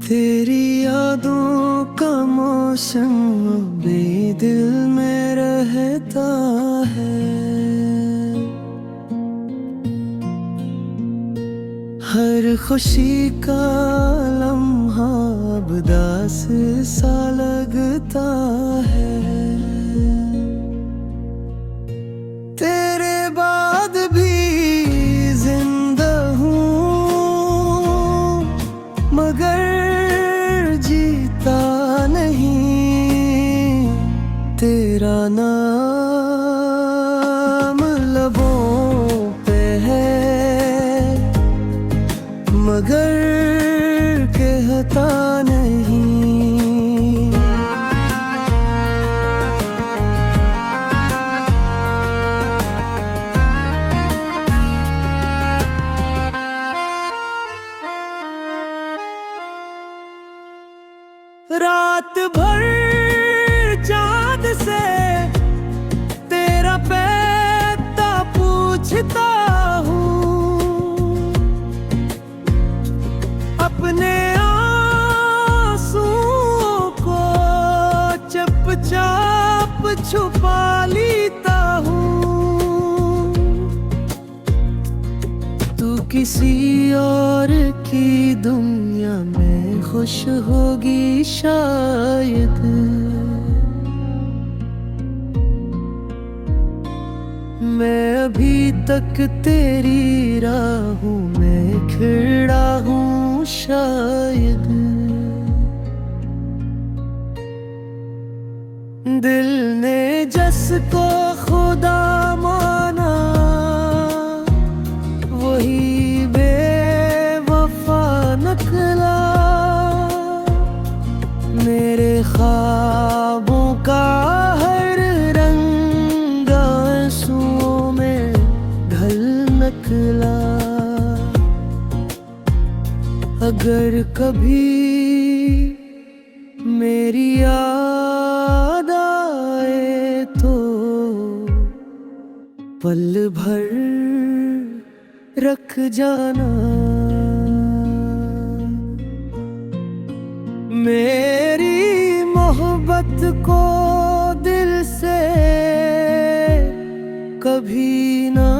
तेरी यादों का मौसम भी दिल में रहता है। हर खुशी का लम्हा अब उदास सा लगता है। तेरे बाद भी जिंदा हूँ, मगर जीता नहीं। तेरा नाम लबों पे है, मगर कहता नहीं। रात भर चाँद से तेरा पैता पूछता हूँ, अपने आंसुओं को चुपचाप छुपा लेता हूँ। तू किसी और की दुनिया में खुश होगी शायद, मैं अभी तक तेरी राहों में खिड़ा हूँ शायद। दिल ने जिसको खुदा माना, वही बेवफा निकला। मेरे ख्वाबों का हर रंग आंसुओं में ढल निकला। अगर कभी मेरी याद आए तो पल भर रख जाना। मेरी मोहब्बत को दिल से कभी ना